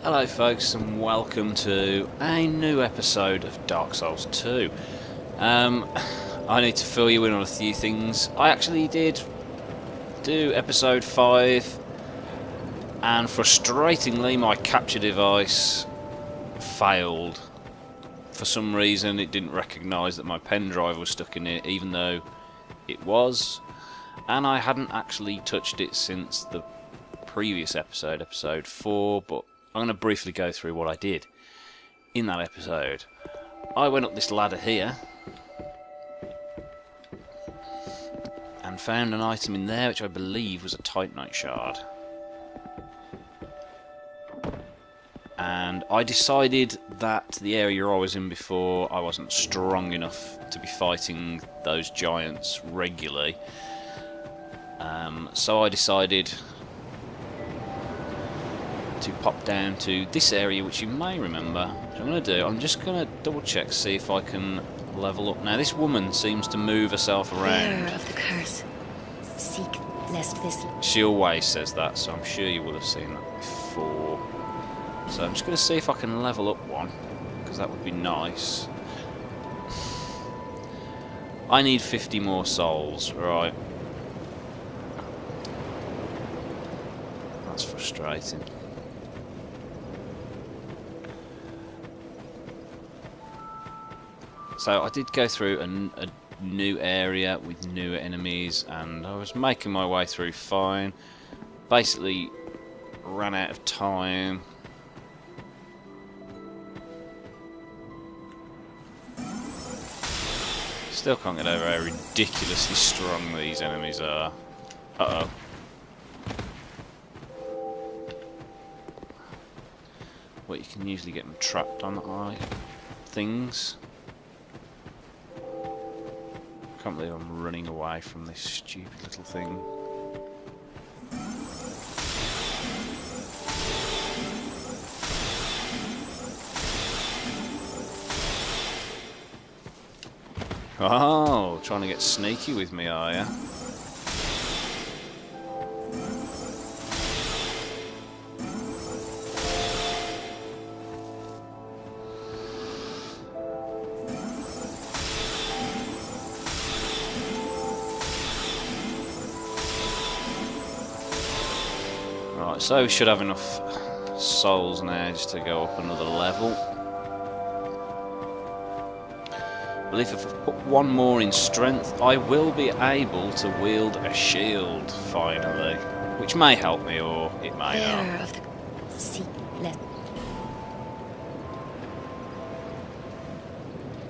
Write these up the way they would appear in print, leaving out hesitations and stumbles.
Hello folks and welcome to a new episode of Dark Souls 2. I need to fill you in on a few things. I actually did do episode 5 and frustratingly my capture device failed. For some reason it didn't recognise that my pen drive was stuck in it, even though it was, and I hadn't actually touched it since the previous episode, episode 4, but I'm going to briefly go through what I did in that episode. I went up this ladder here and found an item in there which I believe was a Titanite shard. And I decided that the area I was in before, I wasn't strong enough to be fighting those giants regularly. So I decided to pop down to this area, which you may remember. What I'm going to do, I'm just going to double check, see if I can level up. Now this woman seems to move herself around. Bearer of the curse, seek lest this... She always says that, so I'm sure you will have seen that before. So I'm just going to see if I can level up one, because that would be nice. I need 50 more souls, right. That's frustrating. So I did go through a new area with new enemies, and I was making my way through fine. Basically ran out of time. Still can't get over how ridiculously strong these enemies are. Uh-oh. Well, you can usually get them trapped on things. Can't believe I'm running away from this stupid little thing. Oh, trying to get sneaky with me, are ya? Right, so we should have enough souls now just to go up another level. I believe if I put one more in strength, I will be able to wield a shield finally, which may help me or it may Bearer not. of the... seek lest...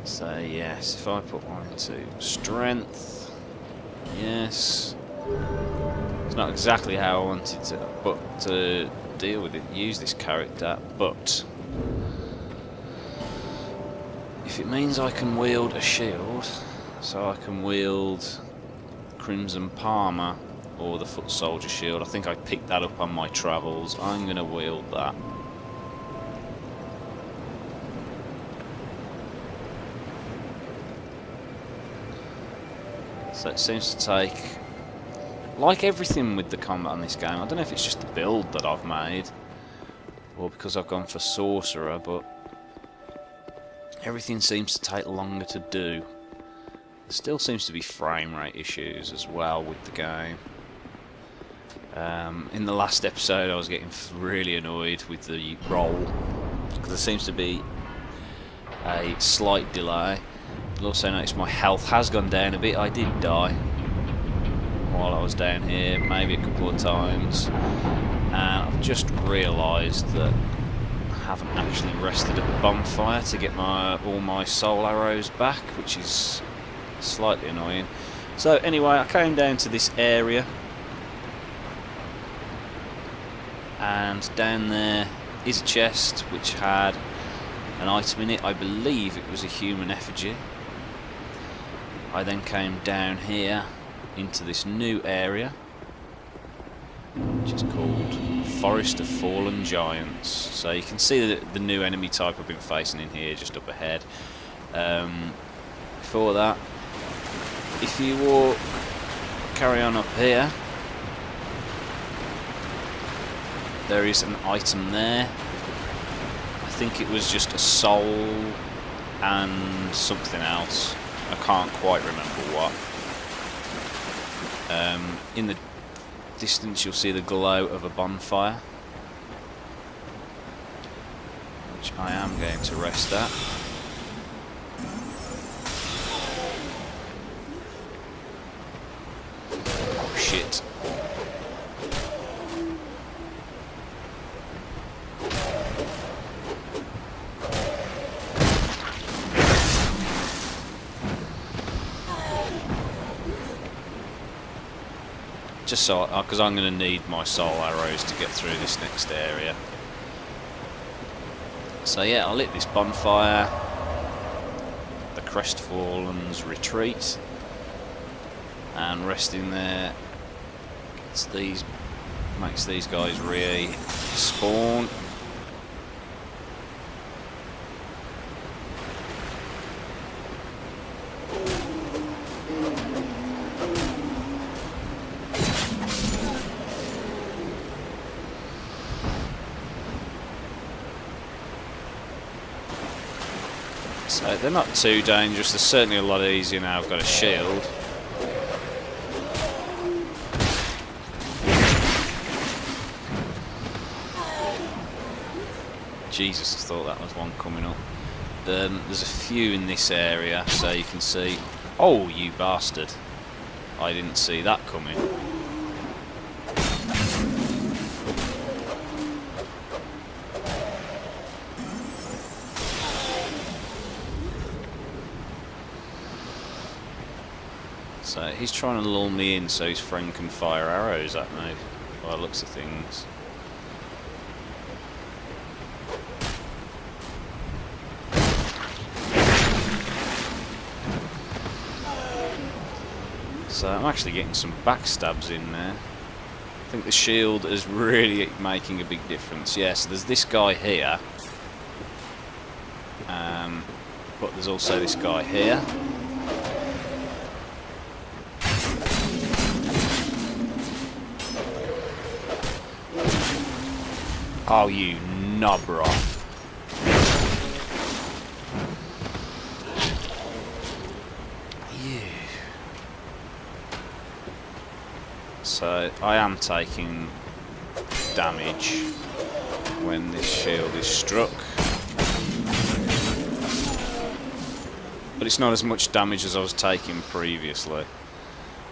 So yes, if I put one into strength, yes. It's not exactly how I wanted to deal with it, use this character, but if it means I can wield a shield, so I can wield Crimson Palmer or the Foot Soldier Shield, I think I picked that up on my travels, I'm going to wield that. So it seems to take, like everything with the combat in this game, I don't know if it's just the build that I've made or because I've gone for Sorcerer, but everything seems to take longer to do. There still seems to be frame rate issues as well with the game. In the last episode I was getting really annoyed with the roll because there seems to be a slight delay. You'll also notice my health has gone down a bit. I did die while I was down here, maybe a couple of times, and I've just realised that I haven't actually rested at the bonfire to get all my soul arrows back, which is slightly annoying. So anyway, I came down to this area, and down there is a chest which had an item in it. I believe it was a human effigy. I then came down here into this new area, which is called Forest of Fallen Giants. So you can see the new enemy type I've been facing in here just up ahead. Before that, if you carry on up here, there is an item there think it was just a soul and something else. I can't quite remember what. In the distance you'll see the glow of a bonfire, which I am going to rest at. Oh shit. Just so, because I'm going to need my soul arrows to get through this next area. So yeah, I lit this bonfire. The Crestfallen's retreat, and resting there makes these guys respawn. So they're not too dangerous. They're certainly a lot easier now I've got a shield. Jesus, I thought that was one coming up. There's a few in this area, so you can see... Oh, you bastard. I didn't see that coming. So he's trying to lull me in so his friend can fire arrows at me, by the looks of things. So I'm actually getting some backstabs in there. I think the shield is really making a big difference. Yeah, so there's this guy here. But there's also this guy here. Oh, you knobber off. Yeah. So, I am taking damage when this shield is struck. But it's not as much damage as I was taking previously.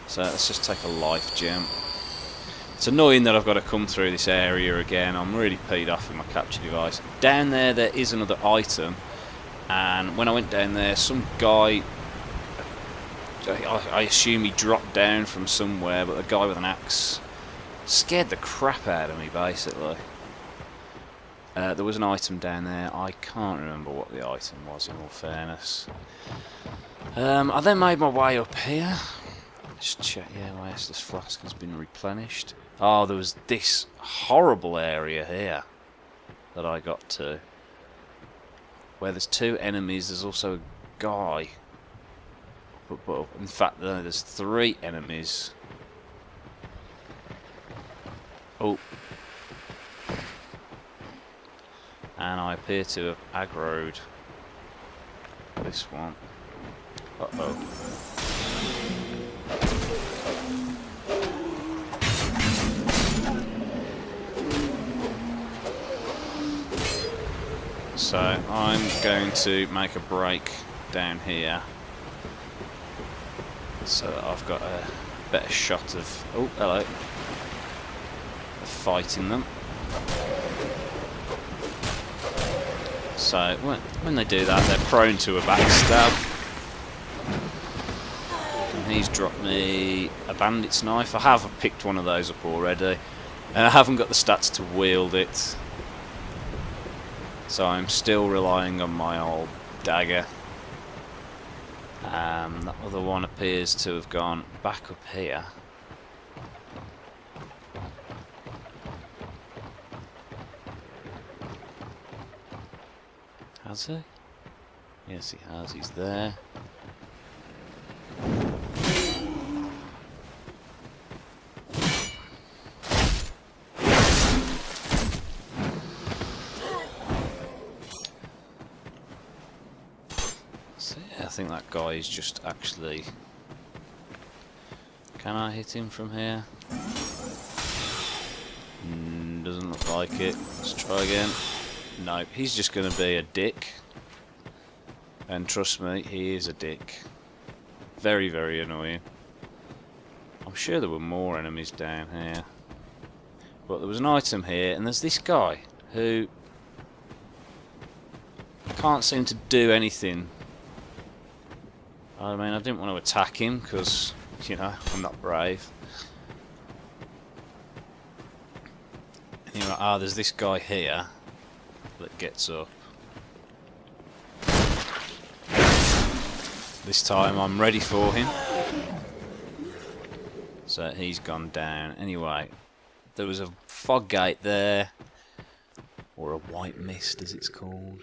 So, let's just take a life gem. It's annoying that I've got to come through this area again. I'm really peed off with my capture device. Down there is another item, and when I went down there, some guy, I assume he dropped down from somewhere, but a guy with an axe scared the crap out of me, basically. There was an item down there. I can't remember what the item was, in all fairness. I then made my way up here. Just check, yeah, my Estus flask has been replenished. Oh, there was this horrible area here that I got to, where there's two enemies. There's also a guy. But in fact, there's three enemies. Oh. And I appear to have aggroed this one. Uh-oh. So I'm going to make a break down here so that I've got a better shot of, oh hello, of fighting them. So when they do that, they're prone to a backstab. And he's dropped me a bandit's knife. I have picked one of those up already, and I haven't got the stats to wield it. So I'm still relying on my old dagger. That other one appears to have gone back up here. Has he? Yes, he has. He's there. think that guy is just actually... Can I hit him from here? Doesn't look like it. Let's try again. No, he's just going to be a dick. And trust me, he is a dick. Very, very annoying. I'm sure there were more enemies down here. But there was an item here, and there's this guy who can't seem to do anything. I mean, I didn't want to attack him because, you know, I'm not brave. Anyway, there's this guy here that gets up. This time I'm ready for him. So he's gone down. Anyway, there was a fog gate there, or a white mist as it's called.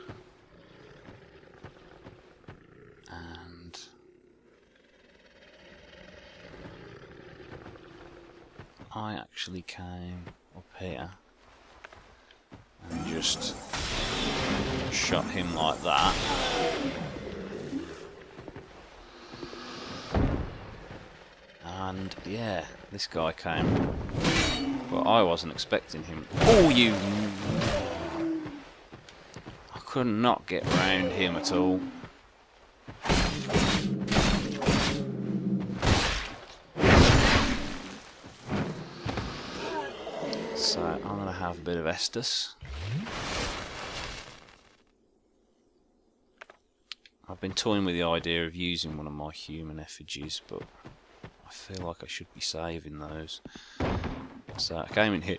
And I actually came up here and just shot him like that. And yeah, this guy came, but I wasn't expecting him. Oh, you! I could not get round him at all. So I'm going to have a bit of Estus. I've been toying with the idea of using one of my human effigies, but I feel like I should be saving those. So I came in here.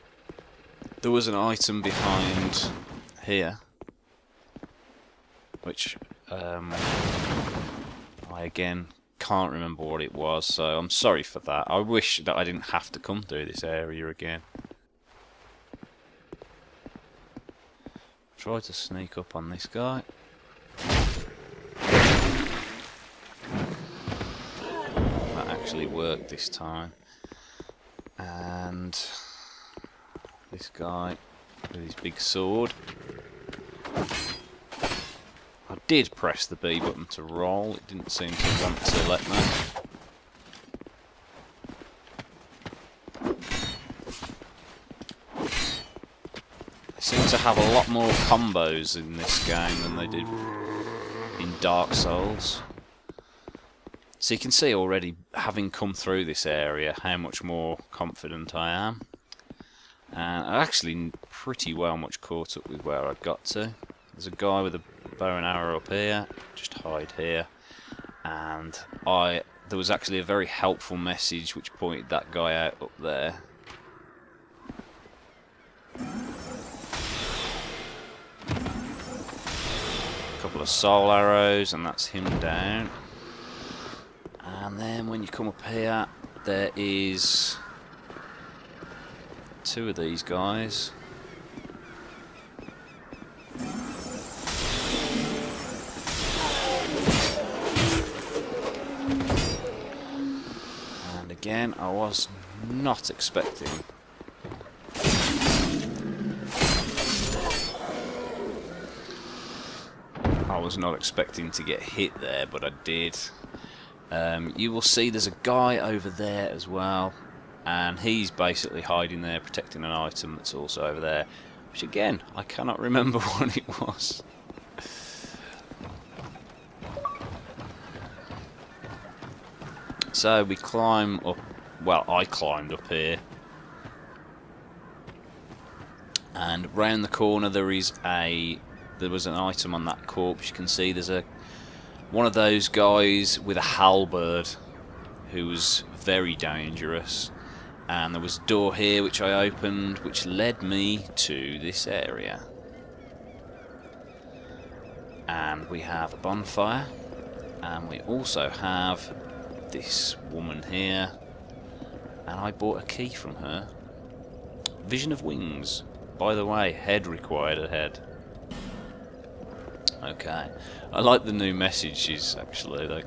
There was an item behind here, which I again can't remember what it was, so I'm sorry for that. I wish that I didn't have to come through this area again. Try to sneak up on this guy. That actually worked this time. And this guy with his big sword. I did press the B button to roll, it didn't seem to want to let me. They seem to have a lot more combos in this game than they did in Dark Souls. So you can see already, having come through this area, how much more confident I am. And I actually pretty well much caught up with where I got to. There's a guy with a bow and arrow up here, just hide here. And there was actually a very helpful message which pointed that guy out up there. A couple of soul arrows, and that's him down. And then when you come up here, there is two of these guys. And again, I was not expecting. I was not expecting to get hit there, but I did. You will see there's a guy over there as well, and he's basically hiding there, protecting an item that's also over there, which again, I cannot remember what it was. So we climb up, well, I climbed up here, and round the corner there was an item on that corpse. You can see there's one of those guys with a halberd who was very dangerous, and there was a door here which I opened which led me to this area. And we have a bonfire, and we also have this woman here, and I bought a key from her. Vision of Wings. By the way, head required a head. Okay, I like the new messages actually. Like,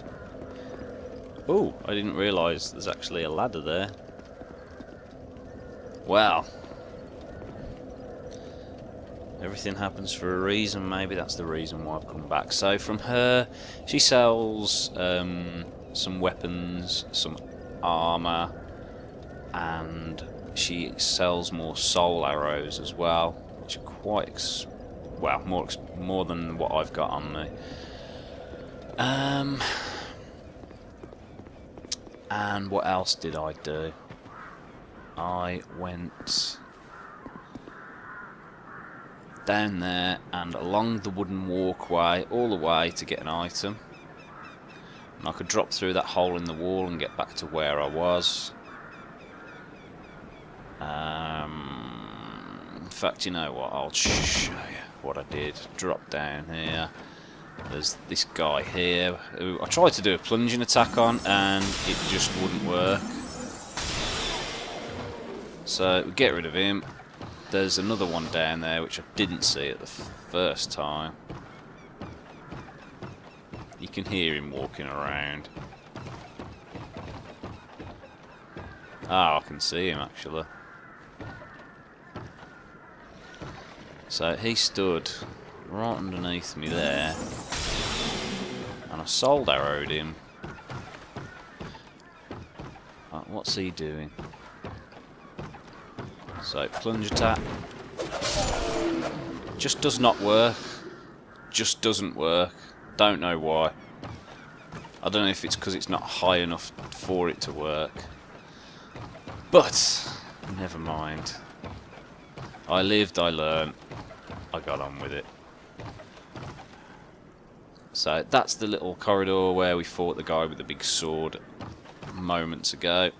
oh, I didn't realise there's actually a ladder there. Wow. Everything happens for a reason. Maybe that's the reason why I've come back. So from her, she sells some weapons, some armour, and she sells more soul arrows as well, which are quite well, more than what I've got on me. And what else did I do? I went down there and along the wooden walkway all the way to get an item. And I could drop through that hole in the wall and get back to where I was. In fact, you know what? I'll show you what I did. Drop down here. There's this guy here who I tried to do a plunging attack on and it just wouldn't work. So we get rid of him. There's another one down there which I didn't see at the first time. You can hear him walking around. Ah, I can see him actually. So he stood right underneath me there, and I soul arrowed him. What's he doing? So plunge attack. Just does not work. Just doesn't work. Don't know why. I don't know if it's because it's not high enough for it to work. But never mind. I lived, I learned. I got on with it. So that's the little corridor where we fought the guy with the big sword moments ago.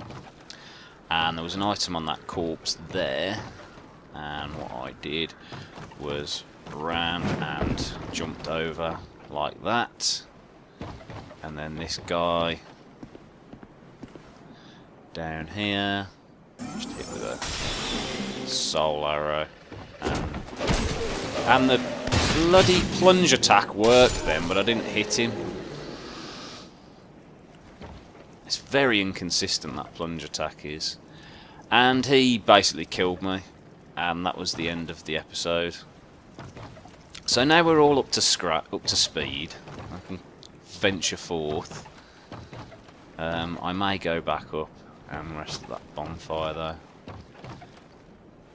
And there was an item on that corpse there. And what I did was ran and jumped over like that. And then this guy down here just hit with a soul arrow. And the bloody plunge attack worked then, but I didn't hit him. It's very inconsistent, that plunge attack is. And he basically killed me, and that was the end of the episode. So now we're all up to speed. I can venture forth. I may go back up and rest at that bonfire though.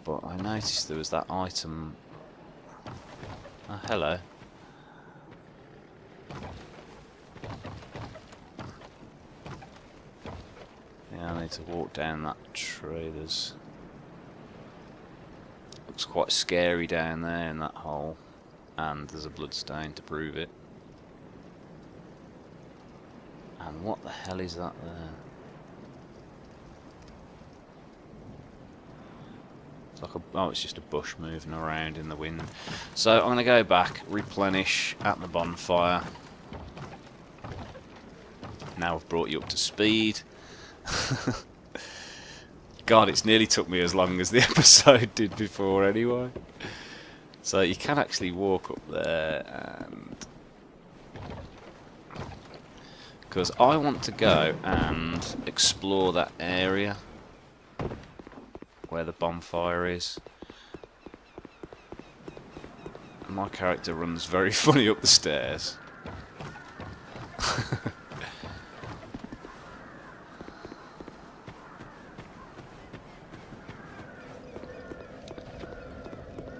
But I noticed there was that item. Oh, hello. Yeah, I need to walk down that tree. Looks quite scary down there in that hole. And there's a bloodstain to prove it. And what the hell is that there? It's like it's just a bush moving around in the wind. So I'm going to go back, replenish at the bonfire. Now I've brought you up to speed. God, it's nearly took me as long as the episode did before anyway. So you can actually walk up there and... because I want to go and explore that area where the bonfire is. My character runs very funny up the stairs.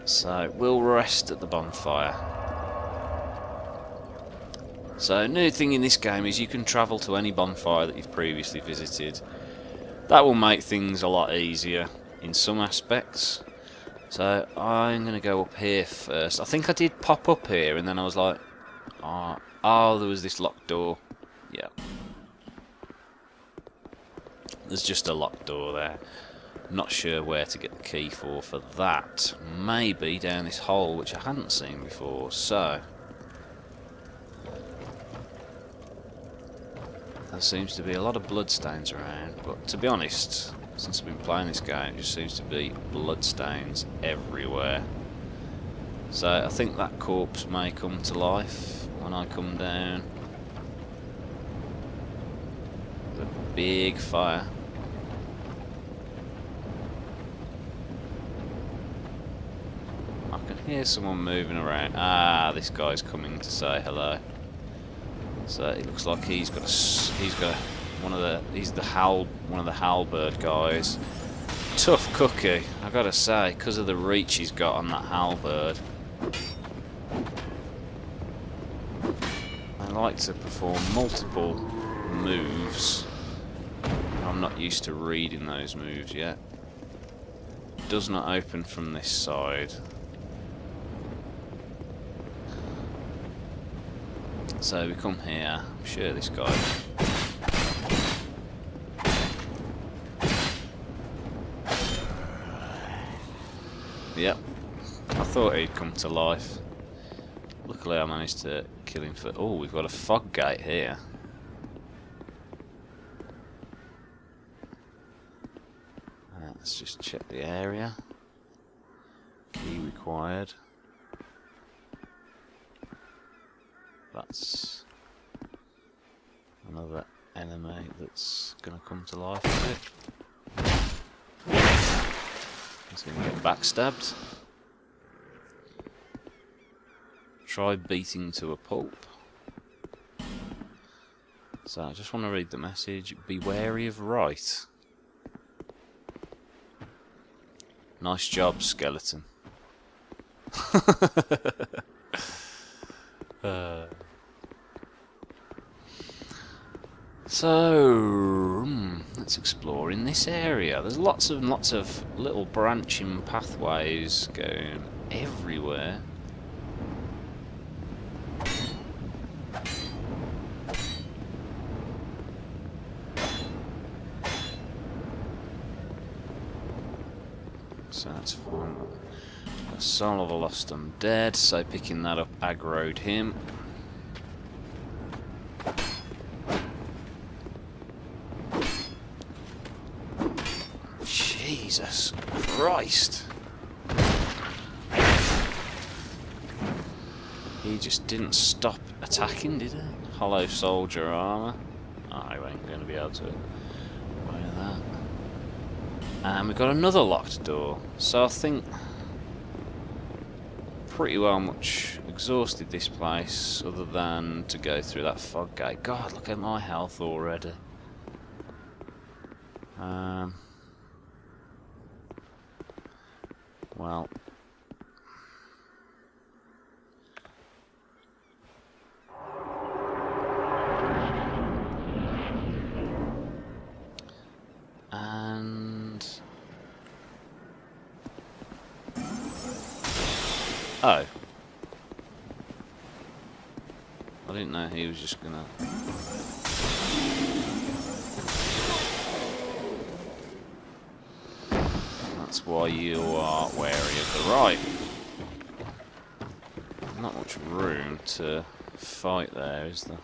So we'll rest at the bonfire. So new thing in this game is you can travel to any bonfire that you've previously visited. That will make things a lot easier in some aspects. So I'm going to go up here first. I think I did pop up here and then I was like, oh, there was this locked door. Yeah. There's just a locked door there. Not sure where to get the key for that. Maybe down this hole which I hadn't seen before. So there seems to be a lot of bloodstains around, but to be honest, since I've been playing this game, it just seems to be bloodstains everywhere. So I think that corpse may come to life when I come down. There's a big fire. I I can hear someone moving around. Ah, this guy's coming to say hello. So it looks like he's got one of the halberd guys. Tough cookie, I gotta say, because of the reach he's got on that halberd. I like to perform multiple moves. I'm not used to reading those moves yet. Does not open from this side. So we come here. I'm sure this guy. Yep. I thought he'd come to life. Luckily I managed to kill him for... Oh, we've got a fog gate here. Let's just check the area. Key required. That's another enemy that's going to come to life a bit. He's going to get backstabbed. Try beating to a pulp. So I just want to read the message. Be wary of right. Nice job, skeleton. So, let's explore in this area. There's lots of little branching pathways going everywhere. So that's fine. The Soul of the Lost Undead, so picking that up aggroed him. Jesus Christ! He just didn't stop attacking, did he? Hollow soldier armor. Oh, he ain't going to be able to wear that. And we've got another locked door. So I think pretty well much exhausted this place, other than to go through that fog gate. God, look at my health already. Well, and oh, I didn't know he was just gonna. That's why you are wary of the right. Not much room to fight there, is there?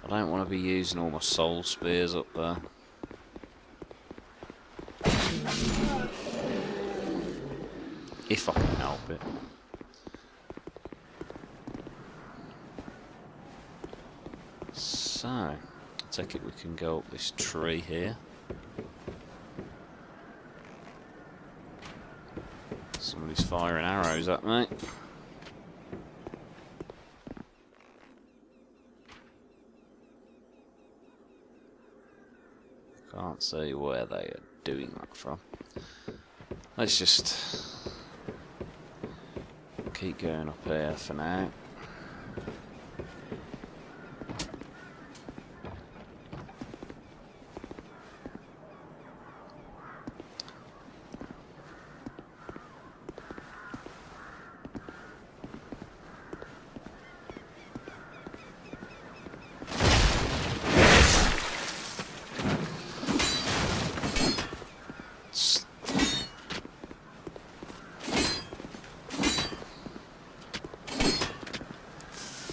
I don't want to be using all my soul spears up there. If I can help it. So, I take it we can go up this tree here. Somebody's firing arrows at me. Can't see where they are doing that from. Let's just keep going up here for now.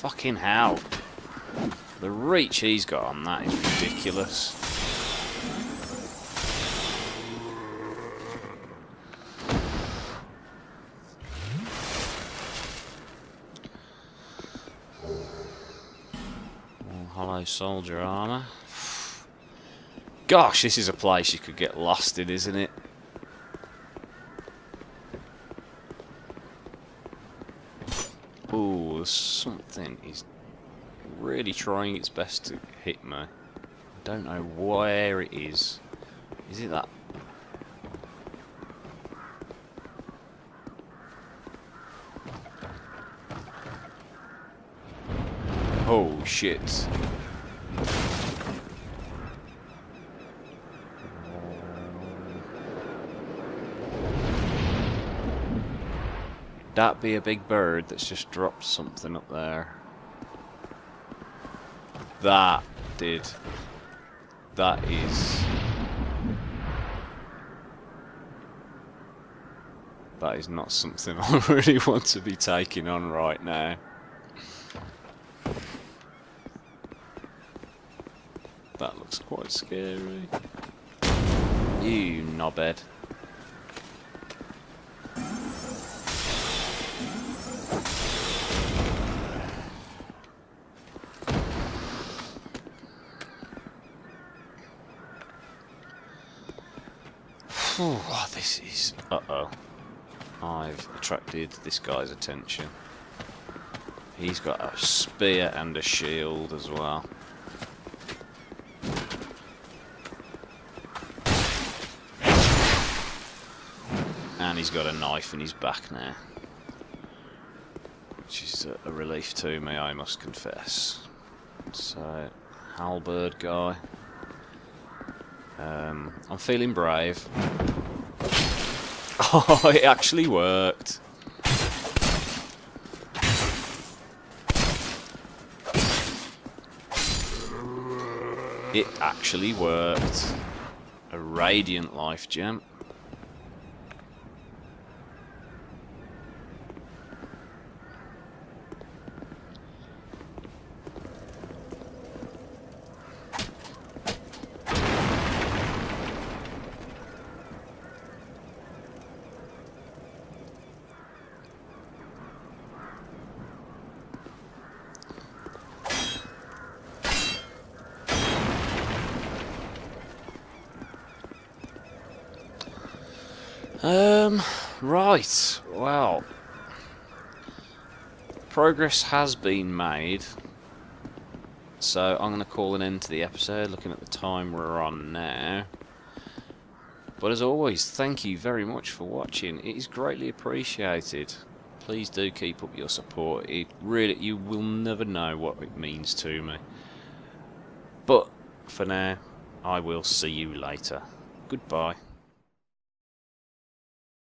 Fucking hell. The reach he's got on that is ridiculous. Hollow soldier armor. Gosh, this is a place you could get lost in, isn't it? Ooh, something is really trying its best to hit me. I don't know where it is. Is it that? Oh shit. That be a big bird that's just dropped something up there. That did. That is. That is not something I really want to be taking on right now. That looks quite scary. You knobhead. Oh, this is... Uh-oh. I've attracted this guy's attention. He's got a spear and a shield as well. And he's got a knife in his back now. Which is a relief to me, I must confess. So, halberd guy. I'm feeling brave. Oh, it actually worked. It actually worked. A radiant life gem. Right, well, progress has been made, so I'm going to call an end to the episode, looking at the time we're on now. But as always, thank you very much for watching, it is greatly appreciated. Please do keep up your support, it really, you will never know what it means to me. But, for now, I will see you later. Goodbye.